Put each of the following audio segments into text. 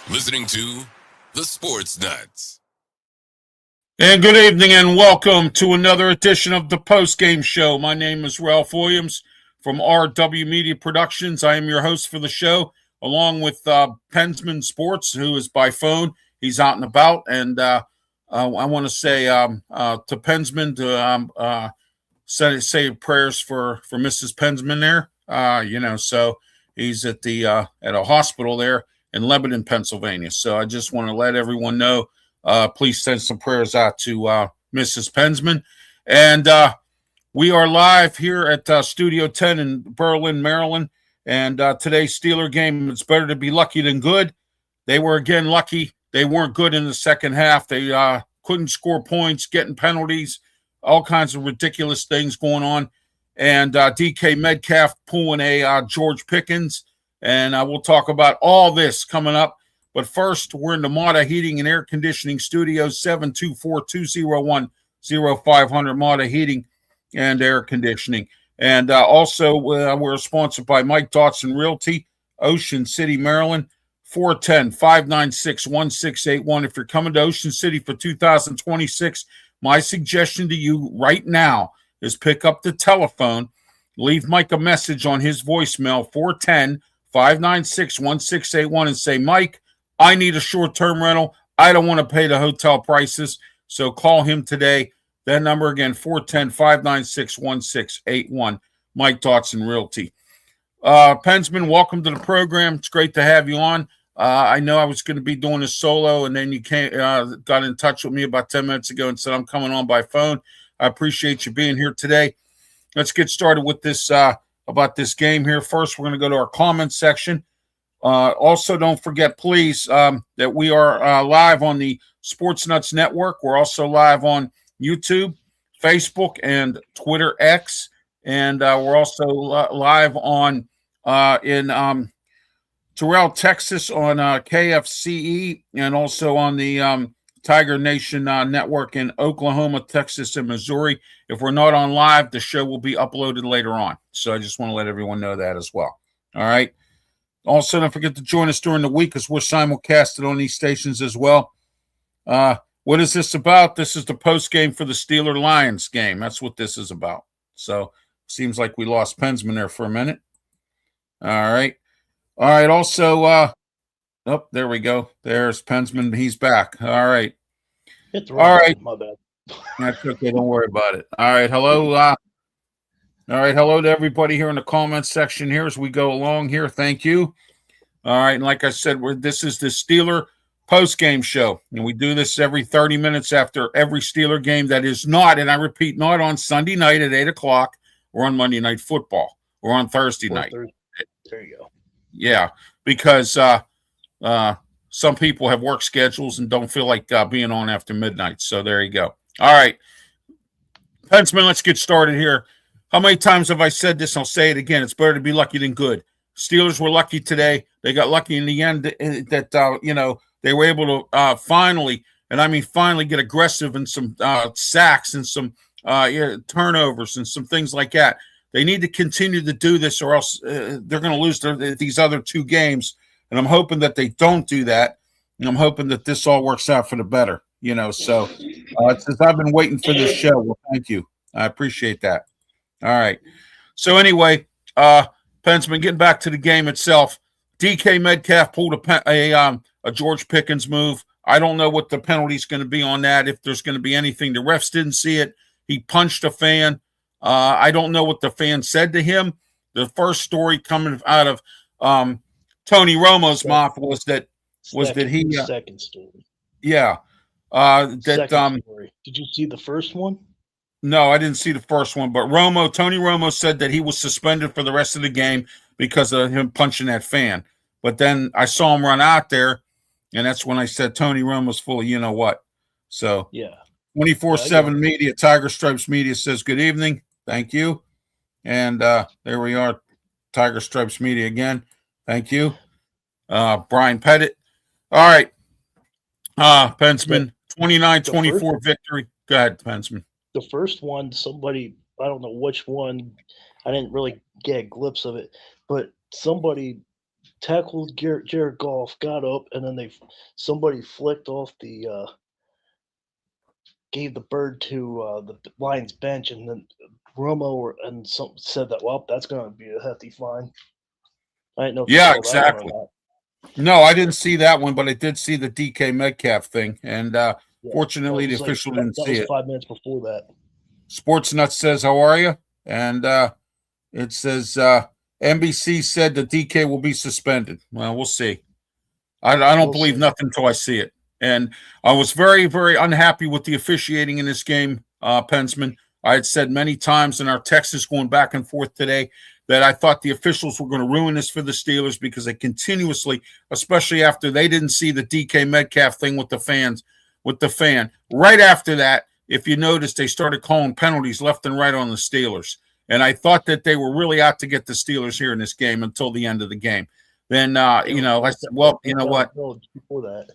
Listening to The Sports Nuts. And good evening and welcome to another edition of the post-game show. My name is Ralph Williams from RW Media Productions. I am your host for the show, along with Pensman Sports, who is by phone. He's out and about. And I want to say to Pensman to say prayers for Mrs. Pensman there. So he's at a hospital there in Lebanon, Pennsylvania. So I just want to let everyone know, please send some prayers out to Mrs. Pensman. And we are live here at Studio 10 in Berlin, Maryland. And today's Steeler game, it's better to be lucky than good. They were again lucky. They weren't good in the second half. They couldn't score points, getting penalties, all kinds of ridiculous things going on. And DK Metcalf pulling a George Pickens. And we'll talk about all this coming up. But first, we're in the Mata Heating and Air Conditioning Studios, 724-201-0500, Mata Heating and Air Conditioning. And also, we're sponsored by Mike Dotson Realty, Ocean City, Maryland, 410-596-1681. If you're coming to Ocean City for 2026, my suggestion to you right now is pick up the telephone, leave Mike a message on his voicemail, 410-596-1681, and say, Mike, I need a short-term rental. I don't want to pay the hotel prices. So call him today. That number again, 410-596-1681, Mike Dotson Realty. Pensman, welcome to the program. It's great to have you on. I know I was going to be doing a solo, and then you got in touch with me about 10 minutes ago and said I'm coming on by phone. I appreciate you being here today. Let's get started with this about this game here. First, we're going to go to our comments section. Also, don't forget, please, that we are live on the Sports Nuts Network. We're also live on YouTube, Facebook, and Twitter X. And we're also live on in Terrell, Texas on KFCE, and also on the Tiger Nation Network in Oklahoma, Texas, and Missouri. If we're not on live, the show will be uploaded later on. So I just want to let everyone know that as well. All right. Also, don't forget to join us during the week as we're simulcasted on these stations as well. What is this about? This is the post game for the Steeler-Lions game. That's what this is about. So seems like we lost Pensman there for a minute. All right. All right. Also, oh, there we go. There's Pensman. He's back. All right. All right. My bad. That's okay. Don't worry about it. All right. Hello. All right. Hello to everybody here in the comments section here as we go along here. Thank you. All right. And like I said, this is the Steeler post-game show. And we do this every 30 minutes after every Steeler game that is not, and I repeat, not on Sunday night at 8 o'clock or on Monday Night Football or on Thursday night There you go. Yeah, because some people have work schedules and don't feel like being on after midnight. So there you go. All right, Pensman, let's get started here. How many times have I said this? I'll say it again. It's better to be lucky than good. Steelers were lucky today. They got lucky in the end that they were able to finally, and I mean finally, get aggressive in some sacks and some turnovers and some things like that. They need to continue to do this, or else they're going to lose these other two games. And I'm hoping that they don't do that. And I'm hoping that this all works out for the better. So since I've been waiting for this show, well, thank you. I appreciate that. All right. So anyway, Pensman, getting back to the game itself, DK Metcalf pulled a George Pickens move. I don't know what the penalty is going to be on that, if there's going to be anything. The refs didn't see it. He punched a fan. I don't know what the fan said to him. The first story coming out of Tony Romo's mouth was that he second story. Yeah. Second story. Did you see the first one? No, I didn't see the first one, but Tony Romo said that he was suspended for the rest of the game because of him punching that fan. But then I saw him run out there, and that's when I said Tony Romo's full of you know what. So yeah. 24/7 Media, Tiger Stripes Media says good evening. Thank you. And there we are, Tiger Stripes Media again. Thank you. Brian Pettit. All right. Pensman, 29-24 victory. Go ahead, Pensman. The first one, somebody, I don't know which one, I didn't really get a glimpse of it, but somebody tackled Jared Goff, got up, and then somebody flicked off gave the bird to the Lions bench, and then Romo said that, well, that's going to be a hefty fine. I didn't know. Yeah, exactly. No, I didn't see that one, but I did see the DK Metcalf thing, and fortunately, the official didn't see it. 5 minutes before that. Sportsnut says, "How are you?" And it says NBC said the DK will be suspended. Well, we'll see. I don't believe nothing until I see it. And I was very, very unhappy with the officiating in this game, Pensman. I had said many times in our texts going back and forth today that I thought the officials were going to ruin this for the Steelers because they continuously, especially after they didn't see the DK Metcalf thing with the fan. Right after that, if you notice, they started calling penalties left and right on the Steelers. And I thought that they were really out to get the Steelers here in this game until the end of the game. Then, I said, well, you know what? Before that.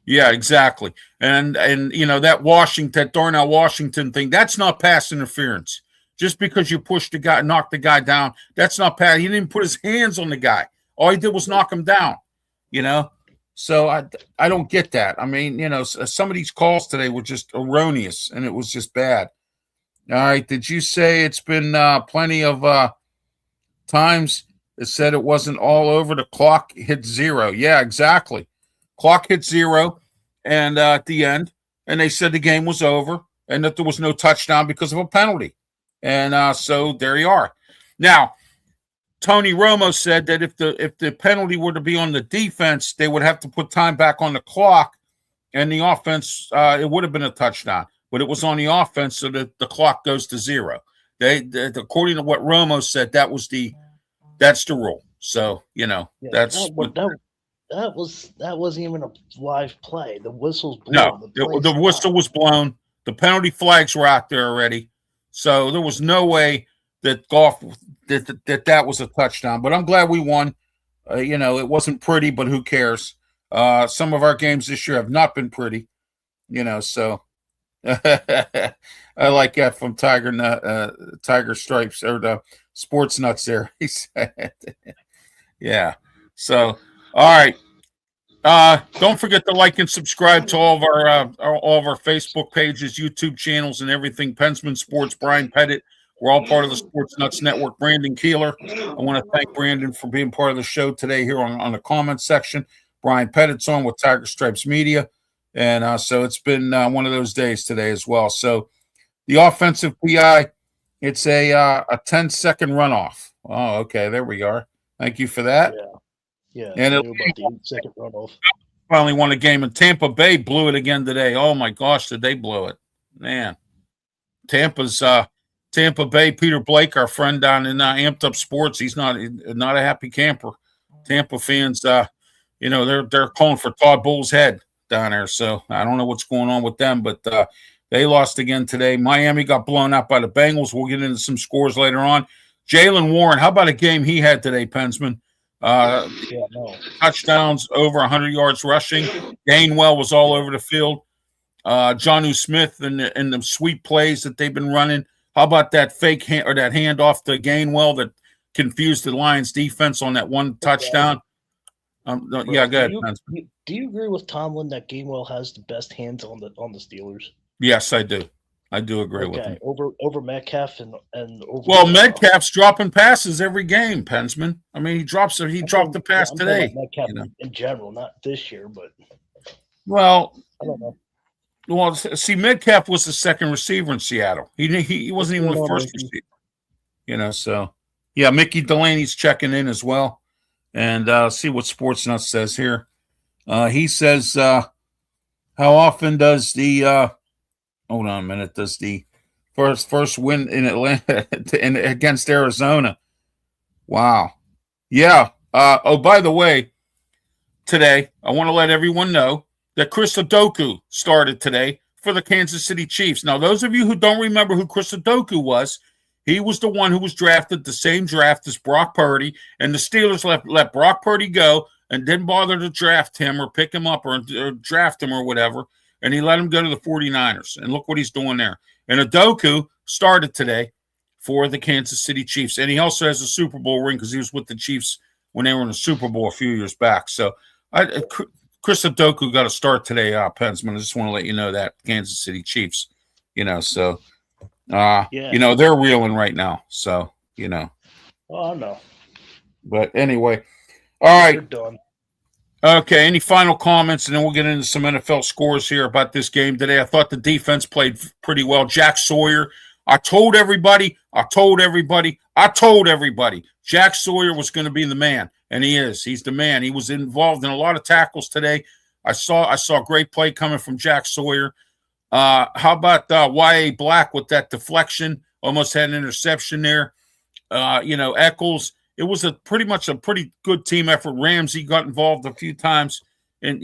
Yeah, exactly. And that Darnell Washington thing, that's not pass interference. Just because you knock the guy down, that's not pass. He didn't put his hands on the guy. All he did was knock him down, So I don't get that. I mean, some of these calls today were just erroneous, and it was just bad. All right. Did you say it's been plenty of times it said it wasn't all over? The clock hit 0. Yeah, exactly. Clock hit 0, and at the end, and they said the game was over and that there was no touchdown because of a penalty. And so there you are. Now, Tony Romo said that if the penalty were to be on the defense, they would have to put time back on the clock, and the offense, it would have been a touchdown. But it was on the offense, so that the clock goes to 0. According to what Romo said, that's the rule. So that's that wasn't even a live play. The whistle's blown. No, the whistle was blown. The penalty flags were out there already, so there was no way that Goff that was a touchdown. But I'm glad we won. It wasn't pretty, but who cares? Some of our games this year have not been pretty. So. I like that from Tiger Stripes or the Sports Nuts there. He said, yeah. So, all right. Don't forget to like and subscribe to all of our Facebook pages, YouTube channels, and everything. Pensman Sports, Brian Pettit. We're all part of the Sports Nuts Network. Brandon Keeler. I want to thank Brandon for being part of the show today here on the comments section. Brian Pettit's on with Tiger Stripes Media. And so it's been one of those days today as well. So the offensive PI, it's a 10-second runoff. Oh, okay. There we are. Thank you for that. Yeah. And about the 8-second runoff. Finally won a game, and Tampa Bay blew it again today. Oh my gosh, did they blow it? Man, Tampa's Tampa Bay, Peter Blake, our friend down in Amped Up Sports, he's not a happy camper. Tampa fans, they're calling for Todd Bowles' head down there. So I don't know what's going on with them, but they lost again today. Miami got blown out by the Bengals. We'll get into some scores later on. Jaylen Warren, how about a game he had today, Pensman? Touchdowns, over 100 yards rushing. Gainwell was all over the field. Jonnu Smith and the sweep plays that they've been running. How about that fake hand or that handoff to Gainwell that confused the Lions defense on that one touchdown? Go ahead. Do you agree with Tomlin that Gainwell has the best hands on the Steelers? Yes, I do. I do agree with him. Over Metcalf and over. Well, Metcalf's dropping passes every game, Pensman. I mean, he dropped the pass today. Metcalf in general, not this year, but. Well, I don't know. Well, see, Metcalf was the second receiver in Seattle. He wasn't even the first receiver. So yeah, Mickey Delaney's checking in as well, and see what Sportsnut says here. He says, "How often does the hold on a minute? Does the first win in Atlanta against Arizona? Wow, yeah. By the way, today I want to let everyone know that Chris Udoka started today for the Kansas City Chiefs. Now, those of you who don't remember who Chris Udoka was, he was the one who was drafted the same draft as Brock Purdy, and the Steelers let Brock Purdy go and didn't bother to draft him or pick him up or draft him or whatever, and he let him go to the 49ers. And look what he's doing there. And Udoka started today for the Kansas City Chiefs, and he also has a Super Bowl ring because he was with the Chiefs when they were in the Super Bowl a few years back. So Chris Udoka got a start today, Pensman. I just want to let you know that Kansas City Chiefs, they're reeling right now. So, Oh, no. But anyway, all right. You're done. Okay, any final comments, and then we'll get into some NFL scores here about this game today. I thought the defense played pretty well. Jack Sawyer, I told everybody, Jack Sawyer was going to be the man. And he is. He's the man. He was involved in a lot of tackles today. I saw great play coming from Jack Sawyer. How about Y.A. Black with that deflection? Almost had an interception there. Eccles. It was pretty much a pretty good team effort. Ramsey got involved a few times. And,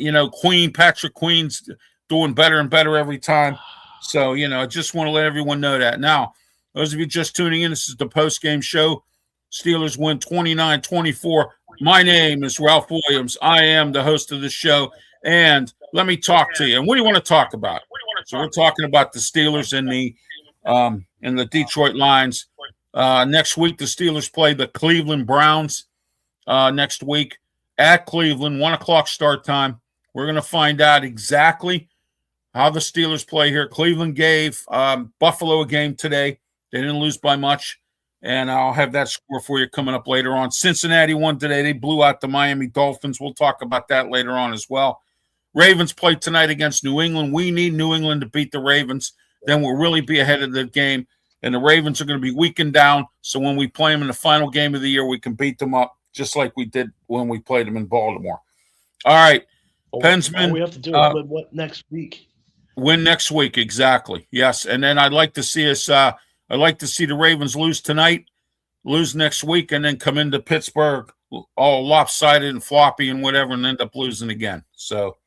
Patrick Queen's doing better and better every time. So, I just want to let everyone know that. Now, those of you just tuning in, this is the post-game show. Steelers win 29-24. My name is Ralph Williams. I am the host of the show, and let me talk to you. And what do you want to talk about? So we're talking about the Steelers and the Detroit Lions. Next week, the Steelers play the Cleveland Browns next week at Cleveland, 1 o'clock start time. We're going to find out exactly how the Steelers play here. Cleveland gave Buffalo a game today. They didn't lose by much. And I'll have that score for you coming up later on. Cincinnati won today. They blew out the Miami Dolphins. We'll talk about that later on as well. Ravens play tonight against New England. We need New England to beat the Ravens. Then we'll really be ahead of the game. And the Ravens are going to be weakened down. So when we play them in the final game of the year, we can beat them up just like we did when we played them in Baltimore. All right. Pensman. All we have to do is win what next week? Win next week, exactly. Yes. And then I'd like to see us I'd like to see the Ravens lose tonight, lose next week, and then come into Pittsburgh all lopsided and floppy and whatever and end up losing again. So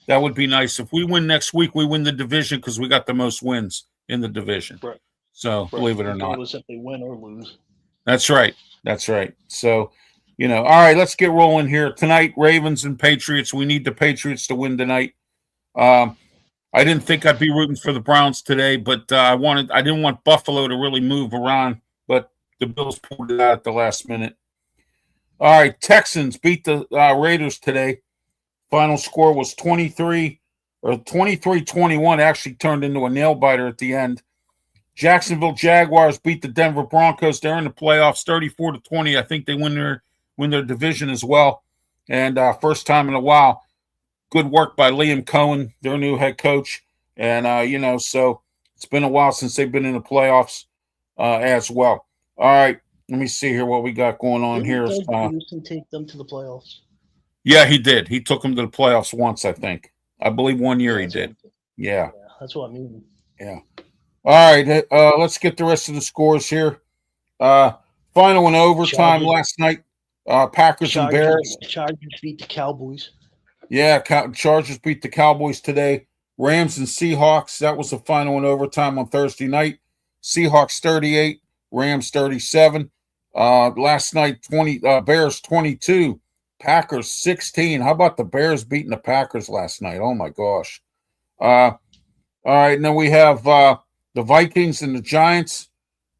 that would be nice. If we win next week, we win the division because we got the most wins in the division. Right. So believe it or not. If they win or lose. That's right. That's right. So, all right, let's get rolling here. Tonight, Ravens and Patriots. We need the Patriots to win tonight. I didn't think I'd be rooting for the Browns today, but I didn't want Buffalo to really move around, but the Bills pulled it out at the last minute. All right, Texans beat the Raiders today. Final score was 23-21, actually turned into a nail-biter at the end. Jacksonville Jaguars beat the Denver Broncos. They're in the playoffs, 34-20. I think they win their division as well, and first time in a while. Good work by Liam Cohen, their new head coach. And, so it's been a while since they've been in the playoffs as well. All right, let me see here what we got going on here. Did Houston take them to the playoffs? Yeah, he did. He took them to the playoffs once, I think. I believe 1 year he did. Yeah. That's what I mean. Yeah. All right, let's get the rest of the scores here. Final in overtime Chargers, last night. Packers and Bears. Chargers beat the Cowboys. Yeah, Chargers beat the Cowboys today. Rams and Seahawks. That was the final in overtime on Thursday night. Seahawks 38, Rams 37. Last night, Bears 22, Packers 16. How about the Bears beating the Packers last night? Oh my gosh. All right, and then we have the Vikings and the Giants.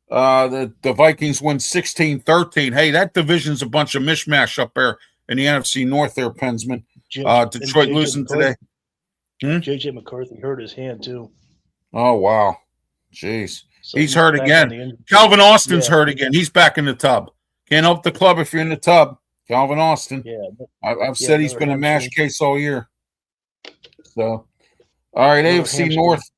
The Vikings win 16-13. Hey, that division's a bunch of mishmash up there in the NFC North there, Pensman. Detroit losing today. JJ McCarthy hurt his hand too. Oh, wow. Jeez. So he's hurt back again. Calvin Austin's hurt again. He's back in the tub. Can't help the club if you're in the tub. Calvin Austin. Yeah. I've said he's been a mash case all year. So, all right, AFC North.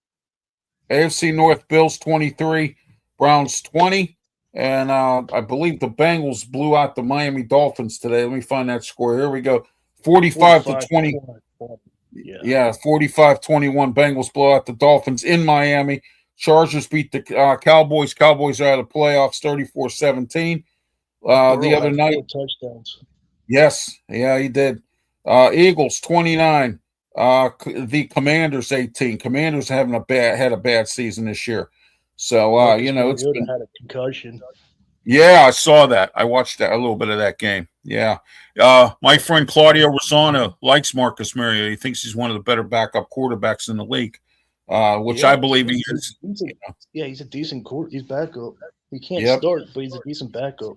AFC North, Bills 23, Browns 20. And I believe the Bengals blew out the Miami Dolphins today. Let me find that score. Here we go. 45-20. Yeah, 45-21. Bengals blow out the Dolphins in Miami. Chargers beat the Cowboys. Cowboys are out of the playoffs 34-17. The other night. Touchdowns. Yes. Yeah, he did. Eagles 29. The Commanders 18. Commanders had a bad season this year. So it's been, had a concussion. Yeah, I saw that. I watched a little bit of that game. Yeah. My friend Claudio Rosano likes Marcus Mariota. He thinks he's one of the better backup quarterbacks in the league, which I believe he is. He's a decent He's backup. He can't start, but he's a decent backup.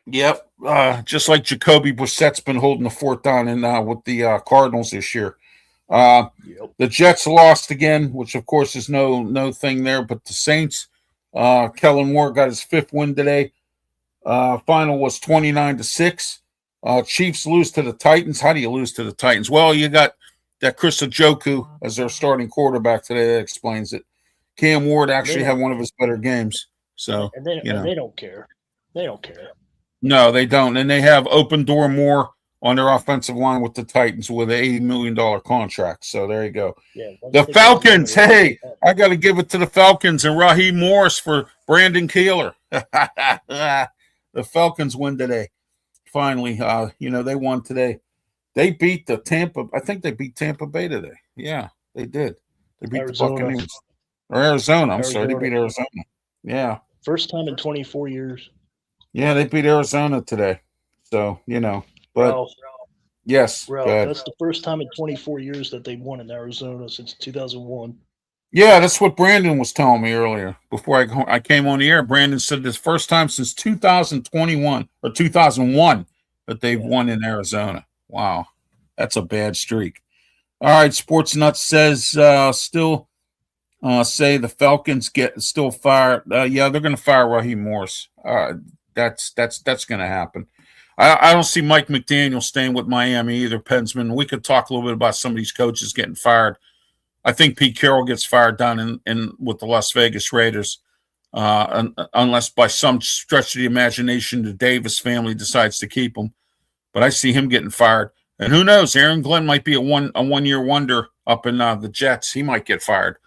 Yep. Just like Jacoby Brissett's been holding the fort down with the Cardinals this year. The Jets lost again, which of course is no thing there, but the Saints, Kellen Moore got his 5th win today. Final was 29-6. Chiefs lose to the Titans. How do you lose to the Titans? Well, you got that Chris Njoku as their starting quarterback today. That explains it. Cam Ward actually had one of his better games. So and they don't care. They don't care. No, they don't. And they have Open Door Moore on their offensive line with the Titans with an $80 million contract. So there you go. Yeah, the Falcons. Hey, I got to give it to the Falcons and Raheem Morris for Brandon Keeler. The Falcons win today. Finally, they won today. They beat I think they beat Tampa Bay today. Yeah, they did. They beat the Buccaneers. Or Arizona. I'm sorry. They beat Arizona. Yeah. First time in 24 years. Yeah, they beat Arizona today. So, but yes. Ralph, that's the first time in 24 years that they won in Arizona since 2001. Yeah, that's what Brandon was telling me earlier before I came on the air. Brandon said this first time since 2021 or 2001 that they've won in Arizona. Wow, that's a bad streak. All right, Sports Nuts says still say the Falcons still fire. Yeah, they're going to fire Raheem Morris. That's going to happen. I don't see Mike McDaniel staying with Miami either, Pensman. We could talk a little bit about some of these coaches getting fired. I think Pete Carroll gets fired down in with the Las Vegas Raiders, unless by some stretch of the imagination the Davis family decides to keep him. But I see him getting fired. And who knows? Aaron Glenn might be a one-year wonder up in the Jets. He might get fired.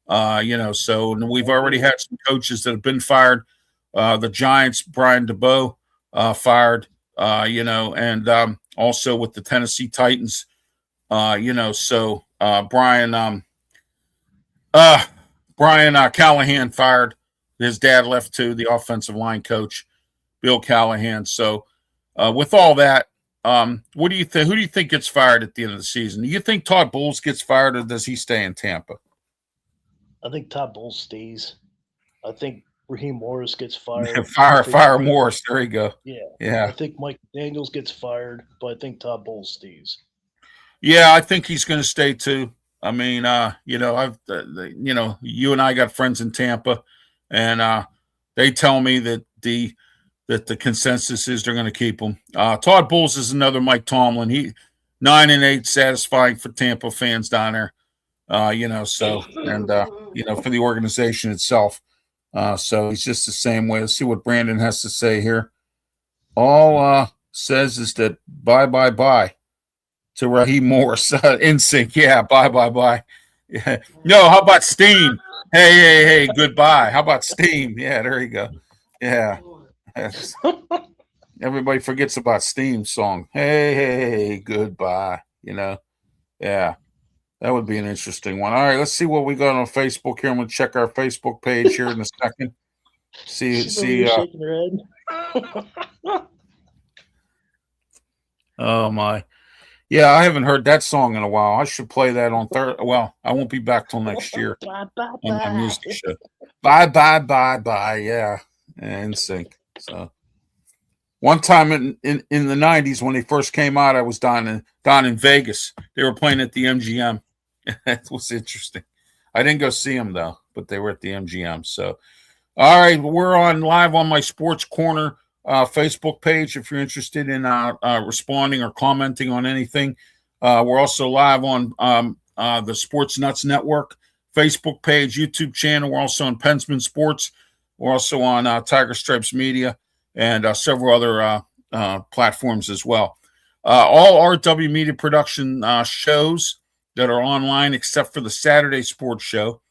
So we've already had some coaches that have been fired. The Giants, Brian DeBoer, fired. And also with the Tennessee Titans, Brian Callahan fired. His dad left too, the offensive line coach, Bill Callahan. So with all that, what do you think? Who do you think gets fired at the end of the season? Do you think Todd Bowles gets fired, or does he stay in Tampa? I think Todd Bowles stays. I think Raheem Morris gets fired. Fire Morris. There you go. Yeah. I think Mike Daniels gets fired, but I think Todd Bowles stays. Yeah, I think he's going to stay too. I mean, you and I got friends in Tampa, and they tell me that the consensus is they're going to keep him. Todd Bowles is another Mike Tomlin. He 9-8, satisfying for Tampa fans down there. For the organization itself. So he's just the same way. Let's see what Brandon has to say here. All says is that bye to Raheem Morris. In sync. Yeah, bye. Yeah. No, how about Steen? Hey, goodbye. How about Steam? Yeah, there you go. Yeah. That's- everybody forgets about Steam's song. Hey, goodbye. Yeah, that would be an interesting one. All right, let's see what we got on Facebook here. I'm going to check our Facebook page here in a second. She's over here shaking her head. Oh my. Yeah, I haven't heard that song in a while. I should play that on third. Well, I won't be back till next year Bye, bye, on my bye. music show. Bye. Yeah, and sync. So one time in the '90s when they first came out, I was down in Vegas. They were playing at the MGM. That was interesting. I didn't go see them though, but they were at the MGM. So, all right, we're on live on my Sports Corner Facebook page if you're interested in responding or commenting on anything. We're also live on the Sports Nuts Network Facebook page, YouTube channel. We're also on Pensman Sports. We're also on Tiger Stripes Media and several other platforms as well. All RW Media Production shows that are online, except for the Saturday Sports Show,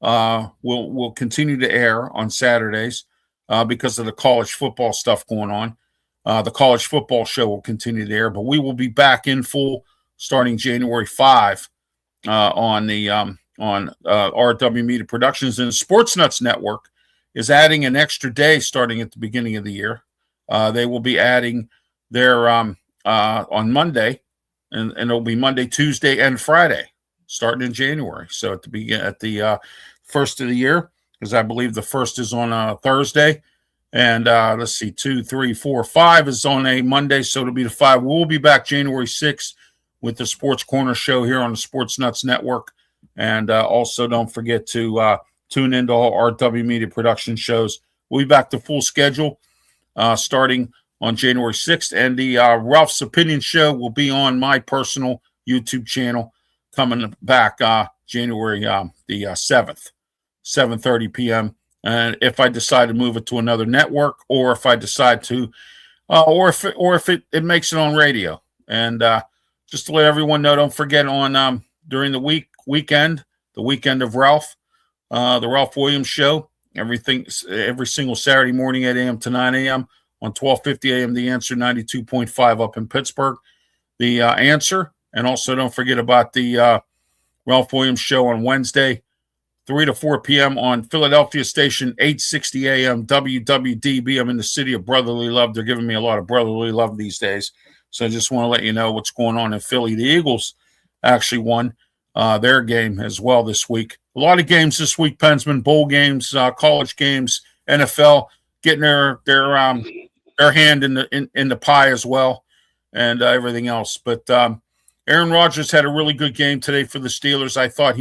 will continue to air on Saturdays because of the college football stuff going on. The college football show will continue to air, but we will be back in full starting January 5 on RW Media Productions. And Sports Nuts Network is adding an extra day starting at the beginning of the year. They will be adding their on Monday, and it'll be Monday, Tuesday, and Friday starting in January. So at the first of the year, because I believe the first is on a Thursday, and let's see, 2, 3, 4, 5 is on a Monday, so it'll be the 5. We'll be back January 6th with the Sports Corner show here on the Sports Nuts Network, and also don't forget to tune into all RW Media Production shows. We'll be back to full schedule starting on January 6th, and the Ralph's Opinion Show will be on my personal YouTube channel coming back January the 7th, 7:30 p.m. And if I decide to move it to another network, or if I decide to, or if it makes it on radio, and just to let everyone know, don't forget on during the weekend, the weekend of Ralph, the Ralph Williams Show, every single Saturday morning, 8 a.m. to 9 a.m. on 1250 a.m. The Answer 92.5 up in Pittsburgh, the Answer, and also don't forget about the Ralph Williams Show on Wednesday, 3 to 4 p.m. on Philadelphia station 860 a.m. WWDB. I'm in the city of brotherly love. They're giving me a lot of brotherly love these days. So I just want to let you know what's going on in Philly. The Eagles actually won their game as well this week. A lot of games this week, Pensman, bowl games, college games, NFL, getting their hand in the pie as well, and everything else. But Aaron Rodgers had a really good game today for the Steelers. I thought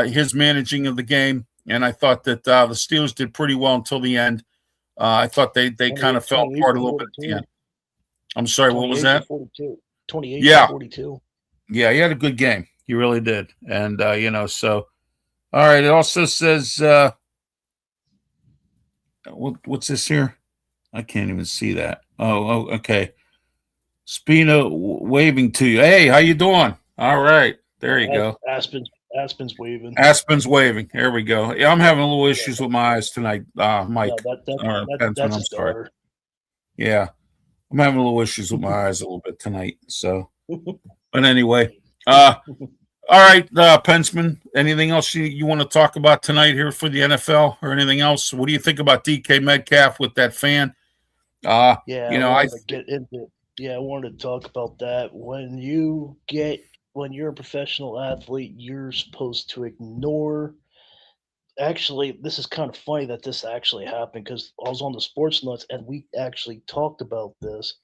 his managing of the game, and I thought that the Steelers did pretty well until the end. I thought they kind of fell apart a little bit at the end. I'm sorry, what was that? 28 yeah. 42. Yeah, he had a good game. He really did. And, so, all right. It also says, what's this here? I can't even see that. Oh, okay. Spina waving to you. Hey, how you doing? All right. There you go. Aspen's waving. Aspen's waving. There we go. Yeah, I'm having a little issues with my eyes tonight, Mike. That's I'm sorry. Yeah. I'm having a little issues with my eyes a little bit tonight. So, but anyway, all right, Pensman, anything else you want to talk about tonight here for the NFL or anything else? What do you think about DK Metcalf with that fan? I wanted to talk about that. When you're a professional athlete, you're supposed to ignore. Actually, this is kind of funny that this actually happened because I was on the Sports Nuts and we actually talked about this.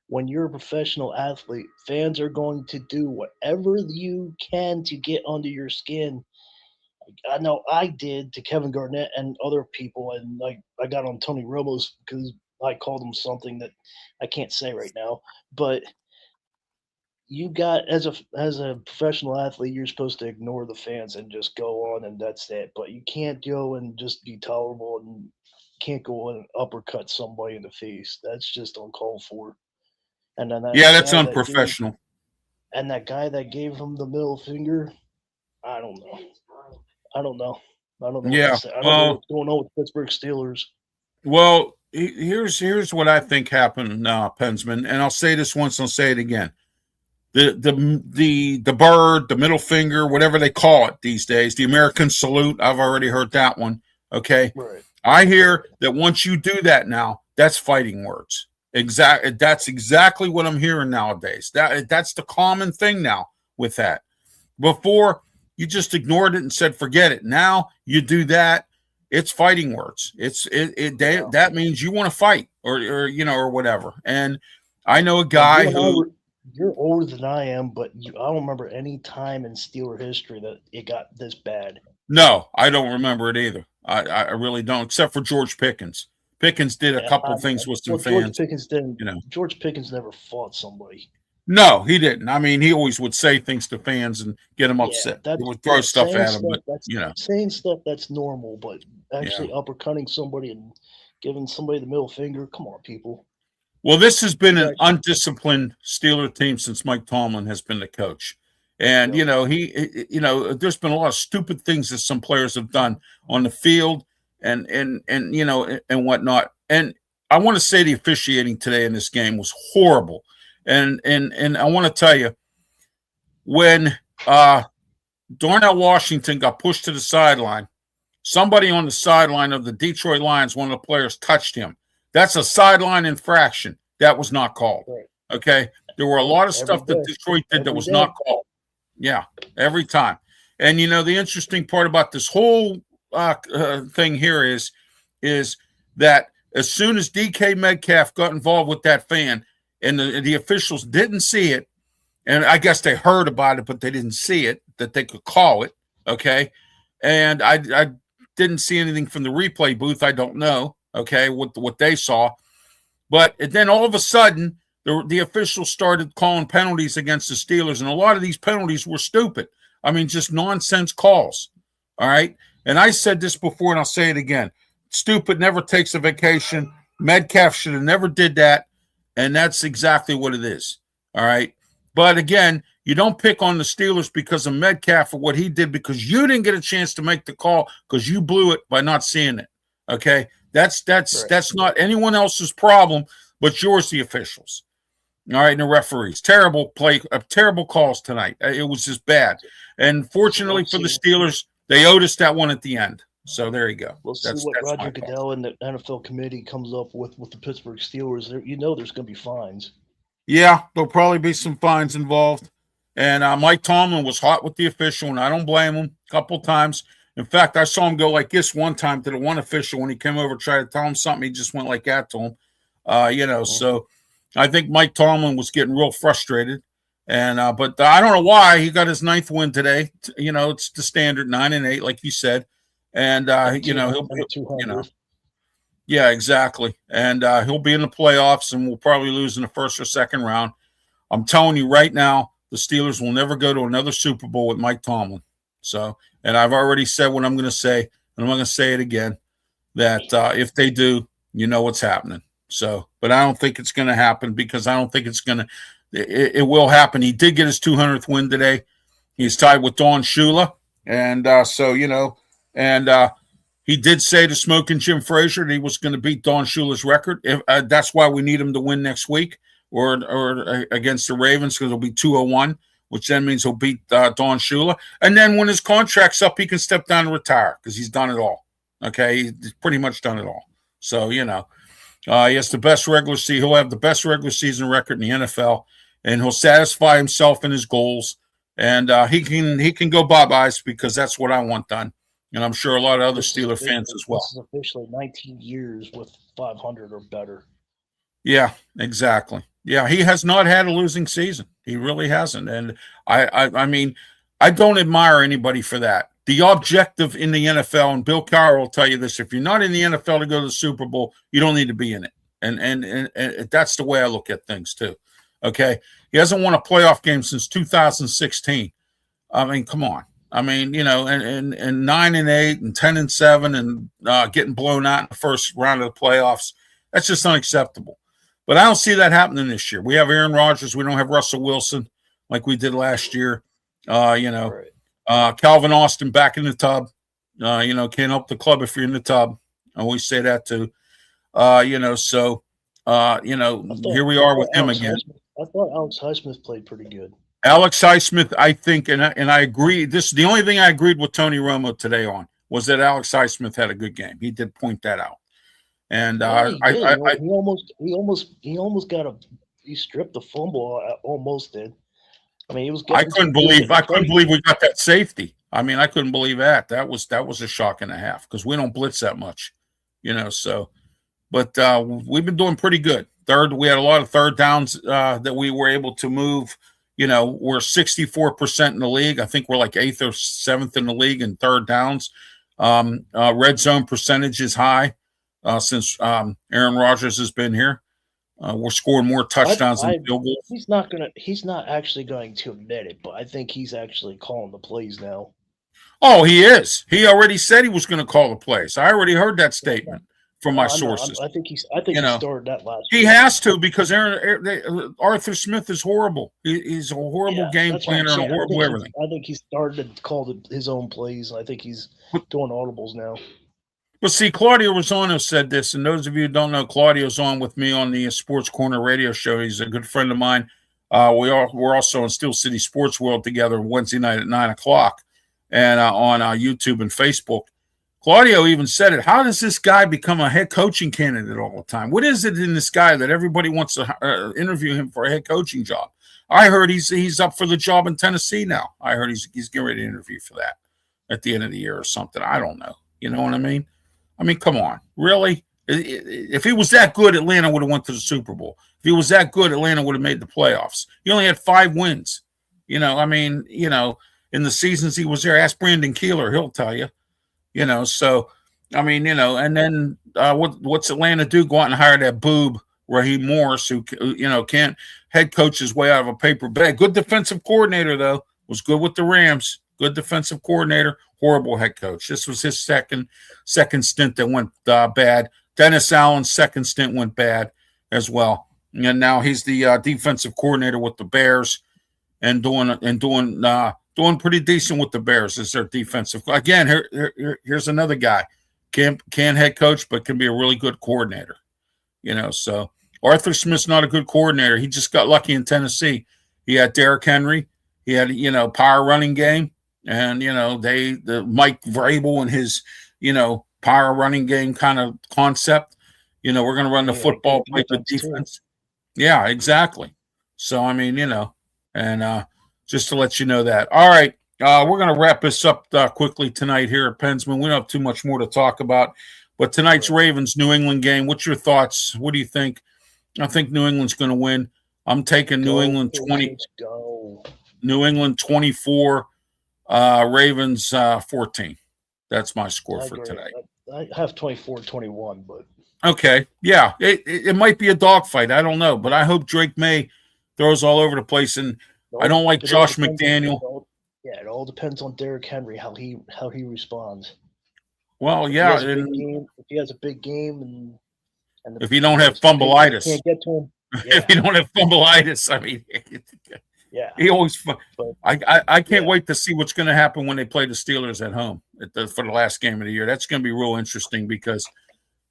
When you're a professional athlete, fans are going to do whatever you can to get under your skin. I know I did to Kevin Garnett and other people, and I got on Tony Romo's because I called him something that I can't say right now. But you got as a professional athlete, you're supposed to ignore the fans and just go on, and that's it. But you can't go and just be tolerable and can't go and uppercut somebody in the face. That's just uncalled for. And then that's unprofessional. And that guy that gave him the middle finger, I don't know. I don't know. I don't know what to Yeah. say. I don't know Well, what's going on with Pittsburgh Steelers. well, here's what I think happened, Pensman, and I'll say this once, I'll say it again. The bird, the middle finger, whatever they call it these days, the American salute. I've already heard that one. Okay. Right. I hear that once you do that now, that's fighting words. That's exactly what I'm hearing nowadays. That's the common thing now with that. Before you just ignored it and said forget it. Now you do that, it's fighting words. That means you want to fight or whatever. And I know a guy who You're older than I am, but I don't remember any time in Steeler history that it got this bad. no, I don't remember it either. I really don't, except for George Pickens. Pickens did a couple things with some fans. George Pickens didn't. You know. George Pickens never fought somebody. No, he didn't. I mean, he always would say things to fans and get them upset. He would throw stuff at them, but saying stuff that's normal, but actually uppercutting somebody and giving somebody the middle finger. Come on, people. Well, this has been an undisciplined Steeler team since Mike Tomlin has been the coach. And, there's been a lot of stupid things that some players have done on the field and whatnot. And I want to say the officiating today in this game was horrible. And I want to tell you, when Darnell Washington got pushed to the sideline, somebody on the sideline of the Detroit Lions, one of the players, touched him. That's a sideline infraction. That was not called. Right. Okay? There were a lot of stuff that Detroit did that was not called. Yeah, every time. And, the interesting part about this whole thing here is that as soon as DK Metcalf got involved with that fan and the officials didn't see it, and I guess they heard about it, but they didn't see it, that they could call it, okay? And I didn't see anything from the replay booth. I don't know. Okay, what they saw. But then all of a sudden, the officials started calling penalties against the Steelers, and a lot of these penalties were stupid. I mean, just nonsense calls, all right? And I said this before, and I'll say it again. Stupid never takes a vacation. Metcalf should have never did that, and that's exactly what it is, all right? But again, you don't pick on the Steelers because of Metcalf or what he did because you didn't get a chance to make the call because you blew it by not seeing it, okay? That's not anyone else's problem but yours, the officials. All right, and the referees. Terrible calls tonight. It was just bad. And fortunately for the Steelers, they owed us that one at the end. So there you go. We'll see what Roger Goodell and the NFL committee comes up with the Pittsburgh Steelers. There's going to be fines. Yeah, there'll probably be some fines involved. And Mike Tomlin was hot with the official, and I don't blame him a couple times. In fact, I saw him go like this one time to the one official when he came over to try to tell him something. He just went like that to him. So I think Mike Tomlin was getting real frustrated. And but I don't know why he got his 9th win today. It's the standard 9-8, like you said. And yeah, exactly. And he'll be in the playoffs, and we'll probably lose in the first or second round. I'm telling you right now, the Steelers will never go to another Super Bowl with Mike Tomlin. So, and I've already said what I'm going to say, and I'm going to say it again, that if they do, you know what's happening. So, but I don't think it's going to happen because I don't think it's going to – it will happen. He did get his 200th win today. He's tied with Don Shula. And he did say to Smoking Jim Frazier that he was going to beat Don Shula's record. That's why we need him to win next week or against the Ravens because it'll be 201. Which then means he'll beat Don Shula. And then when his contract's up, he can step down and retire because he's done it all. Okay? He's pretty much done it all. So, he has the best regular season. He'll have the best regular season record in the NFL, and he'll satisfy himself in his goals. And he can go bye-byes because that's what I want done. And I'm sure a lot of other Steeler fans as well. This is officially 19 years with 500 or better. Yeah, exactly. Yeah, he has not had a losing season. He really hasn't. And I mean, I don't admire anybody for that. The objective in the NFL, and Bill Cowher will tell you this, if you're not in the NFL to go to the Super Bowl, you don't need to be in it. And that's the way I look at things too. Okay. He hasn't won a playoff game since 2016. I mean, come on. I mean, and 9-8 and 10-7 and getting blown out in the first round of the playoffs. That's just unacceptable. But I don't see that happening this year. We have Aaron Rodgers. We don't have Russell Wilson like we did last year. Calvin Austin back in the tub. Can't help the club if you're in the tub. I always say that too. Here we are with him again. I thought Alex Highsmith played pretty good. Alex Highsmith, I think, and I agree. This is the only thing I agreed with Tony Romo today on was that Alex Highsmith had a good game. He did point that out, and he stripped the fumble. Almost did. I mean, he was. I couldn't believe we got that safety. I mean, I couldn't believe that. That was a shock and a half because we don't blitz that much, So, but we've been doing pretty good. We had a lot of third downs that we were able to move. We're 64% in the league. I think we're like 8th or 7th in the league in third downs. Red zone percentage is high since Aaron Rodgers has been here. We're scoring more touchdowns than field goals. He's not actually going to admit it, but I think he's actually calling the plays now. Oh, he is. He already said he was going to call the plays. I already heard that statement from my sources. I think he started that last. He has to because Arthur Smith is horrible. He's a horrible game planner and a horrible everything. I think he started to call his own plays. I think he's doing audibles now. But see, Claudio Rosano said this, and those of you who don't know, Claudio's on with me on the Sports Corner radio show. He's a good friend of mine. We're also in Steel City Sports World together Wednesday night at 9:00, and on YouTube and Facebook. Claudio even said it. How does this guy become a head coaching candidate all the time? What is it in this guy that everybody wants to interview him for a head coaching job? I heard he's up for the job in Tennessee now. I heard he's getting ready to interview for that at the end of the year or something. I don't know. You know what I mean? I mean, come on. Really? If he was that good, Atlanta would have went to the Super Bowl. If he was that good, Atlanta would have made the playoffs. He only had 5 wins. In the seasons he was there, ask Brandon Keeler. He'll tell you. And then what's Atlanta do? Go out and hire that boob, Raheem Morris, who can't head coach his way out of a paper bag. Good defensive coordinator, though. Was good with the Rams. Good defensive coordinator. Horrible head coach. This was his second stint that went bad. Dennis Allen's second stint went bad as well. And now he's the defensive coordinator with the Bears and doing pretty decent with the Bears as their defensive. Again, here's another guy. Can't head coach, but can be a really good coordinator. So Arthur Smith's not a good coordinator. He just got lucky in Tennessee. He had Derrick Henry. He had, power running game. And, the Mike Vrabel and his, power running game kind of concept. We're going to run the football, play the defense. Too. Yeah, exactly. So, and just to let you know that. All right, we're going to wrap this up quickly tonight here at Pensman. We don't have too much more to talk about. But tonight's Ravens-New England game, what's your thoughts? What do you think? I think New England's going to win. I'm taking New England 20. New England 24. Ravens 14. That's my score for tonight. I have 24-21, but okay, yeah, it might be a dogfight. I don't know, but I hope Drake May throws all over the place, and I don't like Josh McDaniel. It all depends on Derrick Henry how he responds. Well, yeah, if he has a big game, and if you don't have fumbleitis, can't get to him. Yeah. If you don't have fumbleitis, I mean. Yeah, he always. I can't wait to see what's going to happen when they play the Steelers at home for the last game of the year. That's going to be real interesting because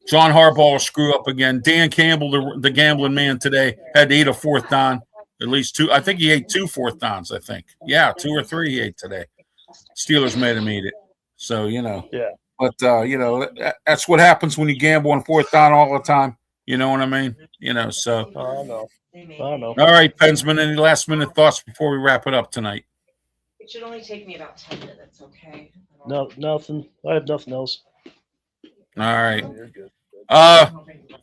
John Harbaugh will screw up again. Dan Campbell, the gambling man today, had to eat a 4th down, at least 2. I think he ate 2 4th downs. I think, 2 or 3 he ate today. Steelers made him eat it. So Yeah. But that's what happens when you gamble on 4th down all the time. You know what I mean? So. I don't know. All right, Pensman, any last-minute thoughts before we wrap it up tonight? It should only take me about 10 minutes, okay? No, nothing. I have nothing else. All right. You're good.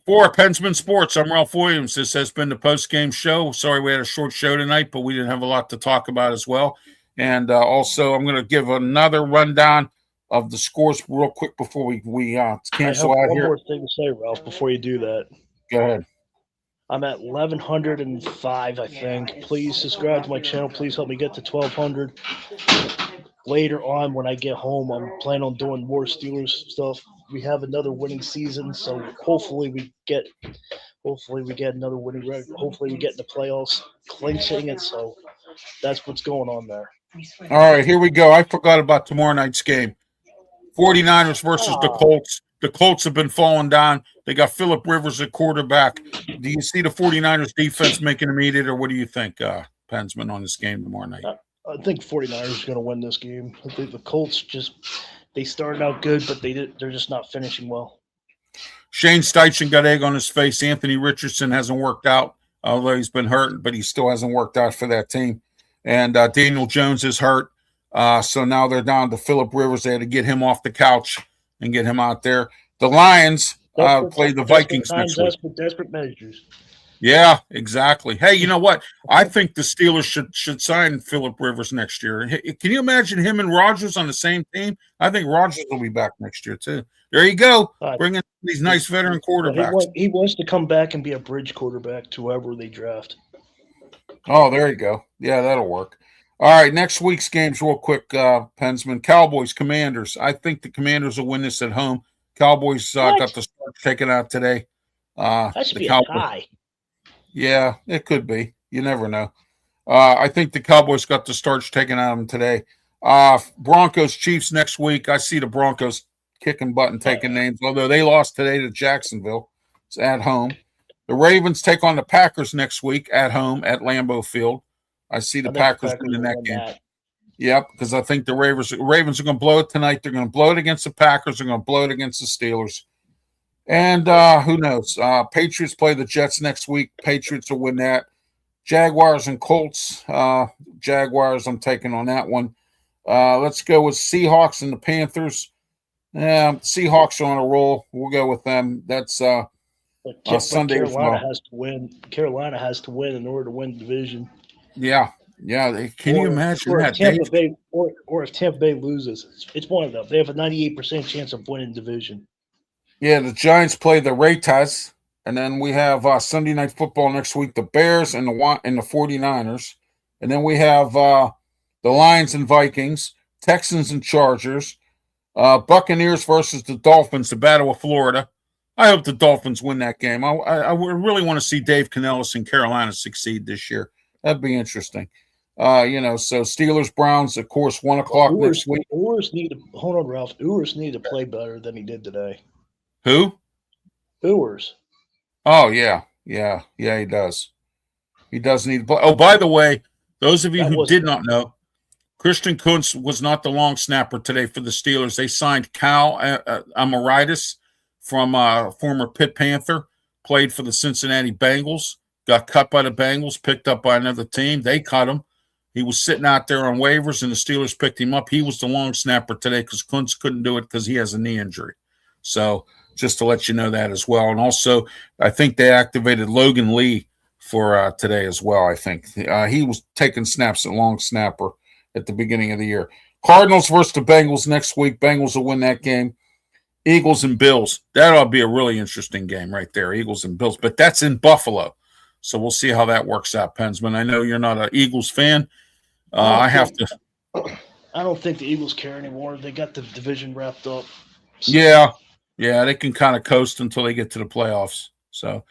For Pensman Sports, I'm Ralph Williams. This has been the post-game show. Sorry we had a short show tonight, but we didn't have a lot to talk about as well. And also, I'm going to give another rundown of the scores real quick before we cancel out here. One more thing to say, Ralph, before you do that. Go ahead. I'm at 1,105, I think. Please subscribe to my channel. Please help me get to 1,200. Later on, when I get home, I'm planning on doing more Steelers stuff. We have another winning season, so hopefully we get another winning record. Hopefully we get in the playoffs, clinching it. So that's what's going on there. All right, here we go. I forgot about tomorrow night's game. 49ers versus the Colts. The Colts have been falling down. They got Phillip Rivers at quarterback. Do you see the 49ers defense making them eat it, or what do you think, Pensman, on this game tomorrow night? I think 49ers are going to win this game. I think the Colts they started out good, but they're just not finishing well. Shane Steichen got egg on his face. Anthony Richardson hasn't worked out, although he's been hurt, but he still hasn't worked out for that team. And Daniel Jones is hurt. So now they're down to Phillip Rivers. They had to get him off the couch and get him out there. The Lions play the Vikings next week. Desperate measures. Yeah, exactly. Hey, you know what? I think the Steelers should sign Phillip Rivers next year. Can you imagine him and Rodgers on the same team? I think Rodgers will be back next year too. There you go. Bring in these nice veteran quarterbacks. He wants to come back and be a bridge quarterback to whoever they draft. Oh, there you go. Yeah, that'll work. All right, next week's games real quick, Pensman. Cowboys, Commanders. I think the Commanders will win this at home. Cowboys got the start taken out today. That should be a tie. Yeah, it could be. You never know. I think the Cowboys got the starch taken out of them today. Broncos, Chiefs next week. I see the Broncos kicking butt and taking names, although they lost today to Jacksonville. It's at home. The Ravens take on the Packers next week at home at Lambeau Field. I see the Packers winning that game. Yep, because I think the Ravens are going to blow it tonight. They're going to blow it against the Packers. They're going to blow it against the Steelers. And who knows? Patriots play the Jets next week. Patriots will win that. Jaguars and Colts. Jaguars, I'm taking on that one. Let's go with Seahawks and the Panthers. Seahawks are on a roll. We'll go with them. That's Sunday. Carolina has to win. Carolina has to win in order to win the division. Yeah. Can you imagine that? Or if Tampa Bay loses, it's one of them. They have a 98% chance of winning division. Yeah, the Giants play the Raiders, and then we have Sunday Night Football next week, the Bears and the 49ers. And then we have the Lions and Vikings, Texans and Chargers, Buccaneers versus the Dolphins, the Battle of Florida. I hope the Dolphins win that game. I really want to see Dave Canellis and Carolina succeed this year. That'd be interesting. So Steelers, Browns, of course, 1 o'clock next week. Hold on, Ralph. Ewers needed to play better than he did today. Who? Ewers. Oh, yeah, he does. He does need to play. Oh, by the way, those of you who did not know, Christian Kuntz was not the long snapper today for the Steelers. They signed Cal Amaritis from former Pitt Panther, played for the Cincinnati Bengals, got cut by the Bengals, picked up by another team. They cut him. He was sitting out there on waivers, and the Steelers picked him up. He was the long snapper today because Kuntz couldn't do it because he has a knee injury. So just to let you know that as well. And also, I think they activated Logan Lee for today as well, I think. He was taking snaps at long snapper at the beginning of the year. Cardinals versus the Bengals next week. Bengals will win that game. Eagles and Bills. That ought to be a really interesting game right there, Eagles and Bills. But that's in Buffalo. So we'll see how that works out, Pensman. I know you're not an Eagles fan. I don't think the Eagles care anymore. They got the division wrapped up. So. Yeah, they can kind of coast until they get to the playoffs. So,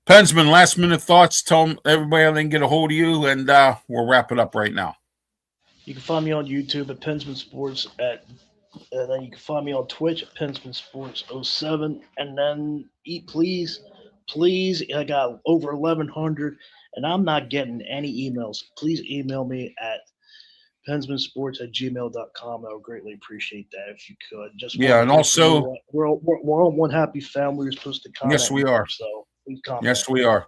Pensman, last-minute thoughts. Tell everybody how they can get a hold of you, and we'll wrap it up right now. You can find me on YouTube at Pensman Sports, and then you can find me on Twitch at Pensman Sports 07. And then please, I got over 1,100, and I'm not getting any emails. Please email me at pensmansports@gmail.com. I would greatly appreciate that if you could. And also we're all one happy family. We're supposed to comment. Yes, we are. So please comment. Yes, we are.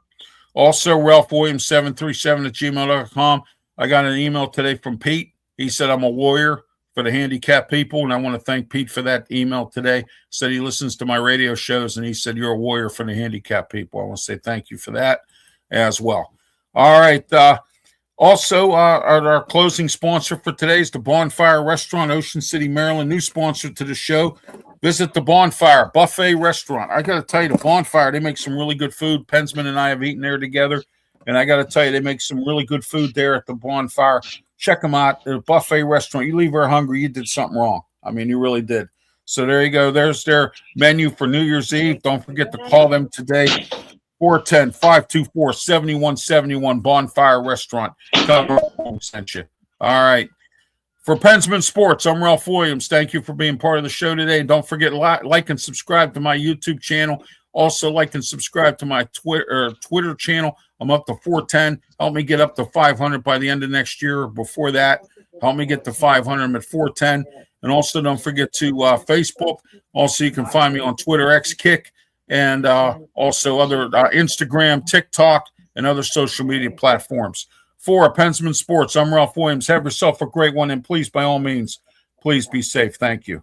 Also, Ralph Williams 737@gmail.com. I got an email today from Pete. He said I'm a warrior for the handicapped people, and I want to thank Pete for that email today. Said he listens to my radio shows, and he said you're a warrior for the handicapped people. I want to say thank you for that as well. All right. Also, our closing sponsor for today is the Bonfire Restaurant, Ocean City, Maryland. New sponsor to the show. Visit the Bonfire Buffet Restaurant. I got to tell you, the Bonfire, they make some really good food. Pensman and I have eaten there together, and I got to tell you, they make some really good food there at the Bonfire. Check them out. The Buffet Restaurant. You leave here hungry, you did something wrong. I mean, you really did. So there you go. There's their menu for New Year's Eve. Don't forget to call them today. 410-524-7171 Bonfire Restaurant. Sent you. All right. For Pensman Sports, I'm Ralph Williams. Thank you for being part of the show today. Don't forget like and subscribe to my YouTube channel. Also, like and subscribe to my Twitter channel. I'm up to 410. Help me get up to 500 by the end of next year. Before that, help me get to 500. I'm at 410. And also, don't forget to Facebook. Also, you can find me on Twitter, X Kick, and also other Instagram, TikTok, and other social media platforms. For Pensman Sports, I'm Ralph Williams. Have yourself a great one, and please, by all means, please be safe. Thank you.